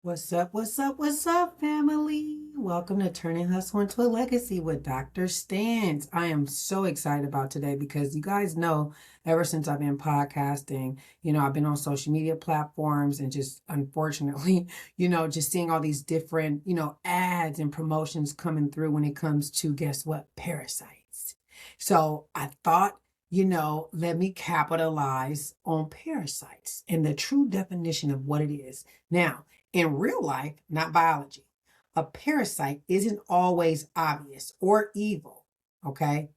What's up? What's up? What's up, family? Welcome to Turning Hustle into a Legacy with Dr. Stance. I am so excited about today because you guys know ever since I've been podcasting, I've been on social media platforms and just unfortunately, just seeing all these different, ads and promotions coming through when it comes to guess what? Parasites. So I thought, let me capitalize on parasites and the true definition of what it is. Now, in real life, not biology, a parasite isn't always obvious or evil, okay?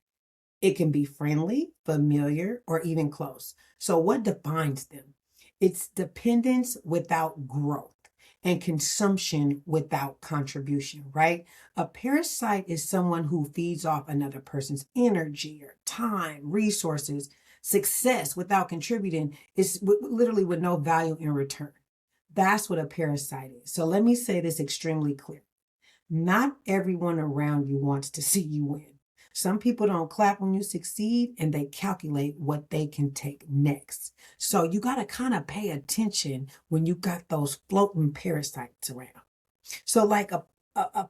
It can be friendly, familiar, or even close. So, what defines them? It's dependence without growth and consumption without contribution, right? A parasite is someone who feeds off another person's energy or time, resources, success without contributing. It's literally with no value in return. That's what a parasite is. So let me say this extremely clear. Not everyone around you wants to see you win. Some people don't clap when you succeed and they calculate what they can take next. So you got to kind of pay attention when you got those floating parasites around. So, like a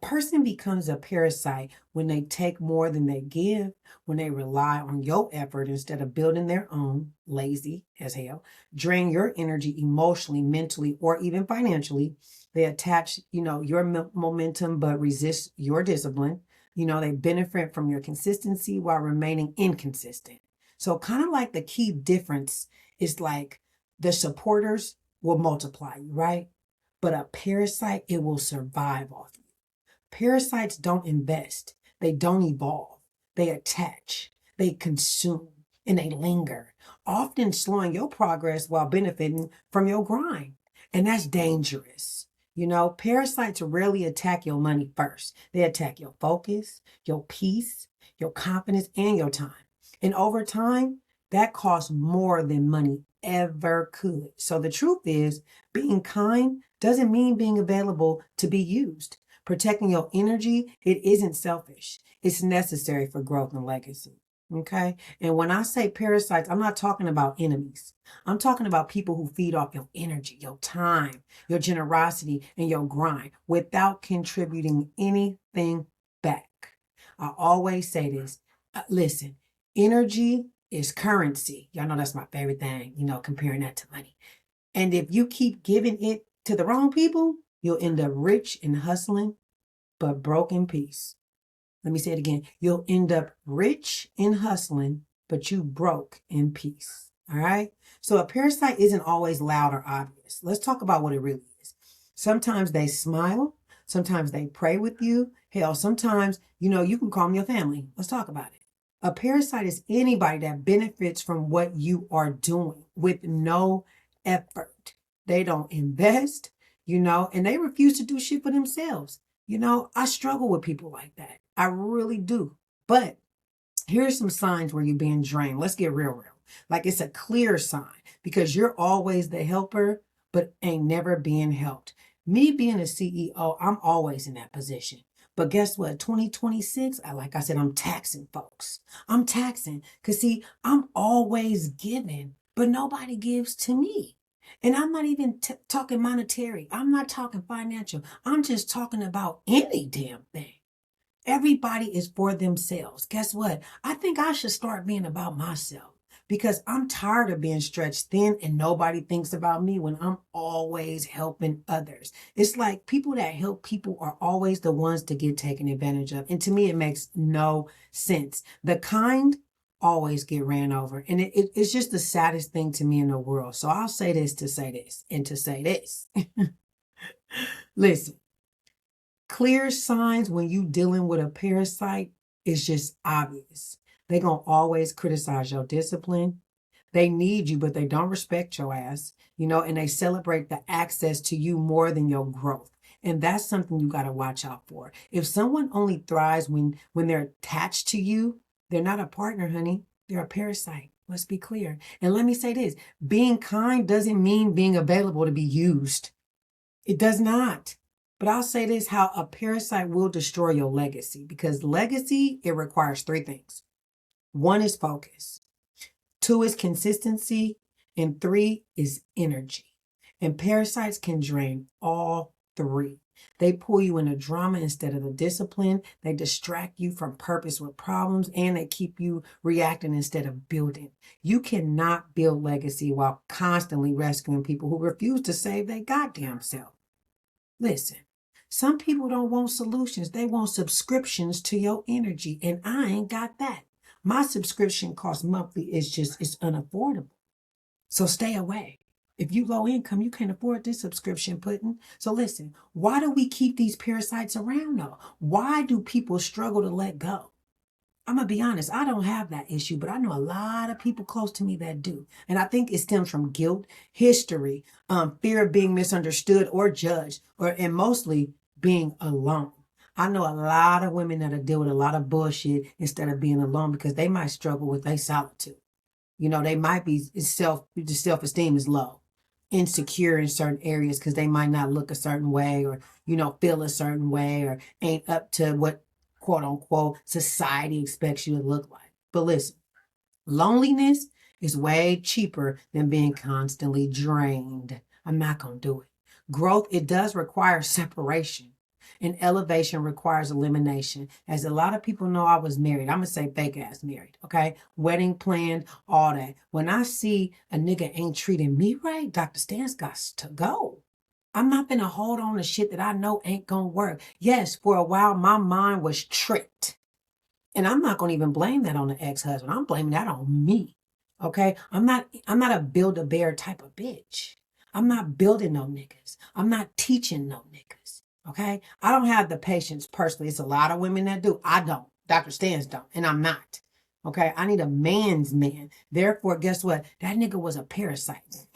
person becomes a parasite when they take more than they give, when they rely on your effort instead of building their own, lazy as hell, drain your energy emotionally, mentally, or even financially. They attach, your momentum but resist your discipline. They benefit from your consistency while remaining inconsistent. So, kind of like the key difference is like the supporters will multiply you, right? But a parasite, it will survive off you. Parasites don't invest, they don't evolve, they attach, they consume, and they linger, often slowing your progress while benefiting from your grind. And that's dangerous. Parasites rarely attack your money first. They attack your focus, your peace, your confidence, and your time. And over time, that costs more than money ever could. So the truth is, being kind doesn't mean being available to be used. Protecting your energy, it isn't selfish. It's necessary for growth and legacy. Okay. And when I say parasites, I'm not talking about enemies. I'm talking about people who feed off your energy, your time, your generosity, and your grind without contributing anything back. I always say this. Listen, energy is currency. Y'all know that's my favorite thing, comparing that to money. And if you keep giving it to the wrong people, you'll end up rich and hustling, but broke in peace. Let me say it again. You'll end up rich and hustling, but you broke in peace. All right. So a parasite isn't always loud or obvious. Let's talk about what it really is. Sometimes they smile. Sometimes they pray with you. Hell, sometimes, you can call them your family. Let's talk about it. A parasite is anybody that benefits from what you are doing with no effort. They don't invest, and they refuse to do shit for themselves. I struggle with people like that. I really do. But here's some signs where you're being drained. Let's get real. Like it's a clear sign because you're always the helper, but ain't never being helped. Me being a CEO, I'm always in that position. But guess what? 2026, like I said, I'm taxing folks. I'm taxing because see, I'm always giving, but nobody gives to me. And I'm not even talking monetary. I'm not talking financial. I'm just talking about any damn thing. Everybody is for themselves. Guess what? I think I should start being about myself because I'm tired of being stretched thin and nobody thinks about me when I'm always helping others. It's like people that help people are always the ones to get taken advantage of. And to me, it makes no sense. The kind always get ran over. And it's just the saddest thing to me in the world. So I'll say this to say this and to say this. Listen. Clear signs when you dealing with a parasite is just obvious. They gonna always criticize your discipline. They need you, but they don't respect your ass, and they celebrate the access to you more than your growth. And that's something you gotta watch out for. If someone only thrives when they're attached to you, they're not a partner, honey. They're a parasite. Let's be clear. And let me say this: being kind doesn't mean being available to be used. It does not. But I'll say this, how a parasite will destroy your legacy because legacy, it requires three things. One is focus. Two is consistency. And three is energy. And parasites can drain all 3. They pull you into drama instead of the discipline. They distract you from purpose with problems, and they keep you reacting instead of building. You cannot build legacy while constantly rescuing people who refuse to save their goddamn self. Listen, some people don't want solutions. They want subscriptions to your energy, and I ain't got that. My subscription cost monthly. It's unaffordable. So stay away. If you low income, you can't afford this subscription pudding. So listen, why do we keep these parasites around though? Why do people struggle to let go? I'm going to be honest, I don't have that issue, but I know a lot of people close to me that do. And I think it stems from guilt, history, fear of being misunderstood or judged, and mostly being alone. I know a lot of women that'll deal with a lot of bullshit instead of being alone because they might struggle with their solitude. You know, they might be the self-esteem is low, insecure in certain areas because they might not look a certain way or, feel a certain way or ain't up to what quote unquote society expects you to look like. But listen, loneliness is way cheaper than being constantly drained. I'm not going to do it. Growth, it does require separation. And elevation requires elimination. As a lot of people know, I was married. I'm going to say fake ass married, okay? Wedding planned, all that. When I see a nigga ain't treating me right, Dr. Stance got to go. I'm not going to hold on to shit that I know ain't going to work. Yes, for a while, my mind was tricked. And I'm not going to even blame that on the ex-husband. I'm blaming that on me, okay? I'm not a build-a-bear type of bitch. I'm not building no niggas. I'm not teaching no niggas. Okay. I don't have the patience personally. It's a lot of women that do. I don't. Dr. Stance don't. And I'm not. Okay. I need a man's man. Therefore, guess what? That nigga was a parasite.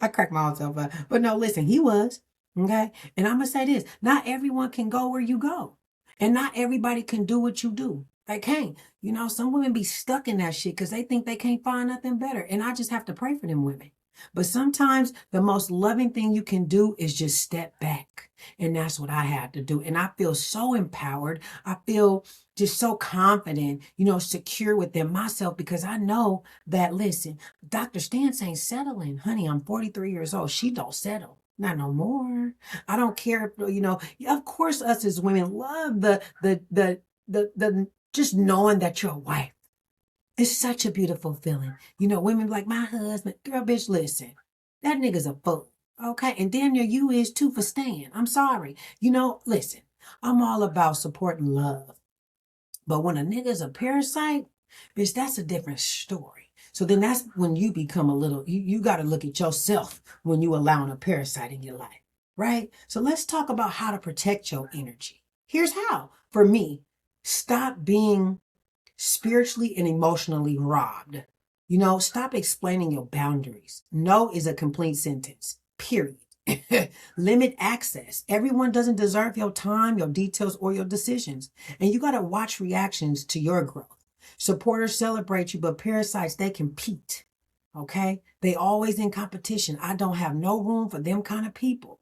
I cracked myself up. But no, listen, he was. Okay. And I'm going to say this. Not everyone can go where you go. And not everybody can do what you do. They can't. Some women be stuck in that shit because they think they can't find nothing better. And I just have to pray for them women. But sometimes the most loving thing you can do is just step back. And that's what I had to do. And I feel so empowered. I feel just so confident, secure within myself because I know that, listen, Dr. Stance ain't settling. Honey, I'm 43 years old. She don't settle. Not no more. I don't care if, of course us as women love the just knowing that you're a wife. It's such a beautiful feeling. Women like my husband, girl, bitch, listen, that nigga's a fool. Okay. And damn near you is too for staying. I'm sorry. Listen, I'm all about support and love. But when a nigga's a parasite, bitch, that's a different story. So then that's when you become you got to look at yourself when you allowing a parasite in your life. Right. So let's talk about how to protect your energy. Here's how. For me, stop being spiritually and emotionally robbed. Stop explaining your boundaries. No is a complete sentence, period. Limit access. Everyone doesn't deserve your time, your details, or your decisions. And you got to watch reactions to your growth. Supporters celebrate you, but parasites, they compete. Okay? They always in competition. I don't have no room for them kind of people.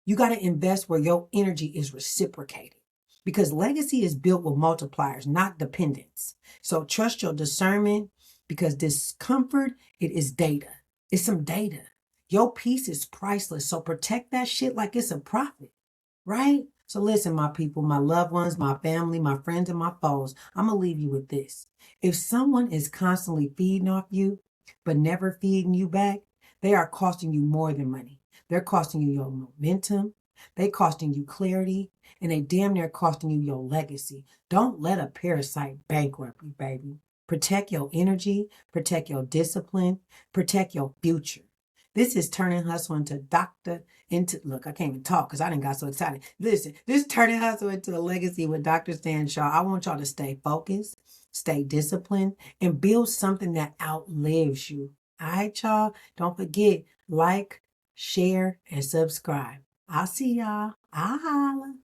You got to invest where your energy is reciprocated. Because legacy is built with multipliers, not dependence. So trust your discernment because discomfort, it is data. It's some data. Your peace is priceless. So protect that shit like it's a profit, right? So listen, my people, my loved ones, my family, my friends, and my foes, I'm going to leave you with this. If someone is constantly feeding off you, but never feeding you back, they are costing you more than money. They're costing you your momentum. They costing you clarity, and they damn near costing you your legacy. Don't let a parasite bankrupt you, baby. Protect your energy, protect your discipline, protect your future. This is turning hustle look, I can't even talk because I didn't got so excited. Listen, this is turning hustle into a legacy with Dr. Stance, y'all. I want y'all to stay focused, stay disciplined, and build something that outlives you. All right, y'all? Don't forget, like, share, and subscribe. I'll see y'all. I'll holla.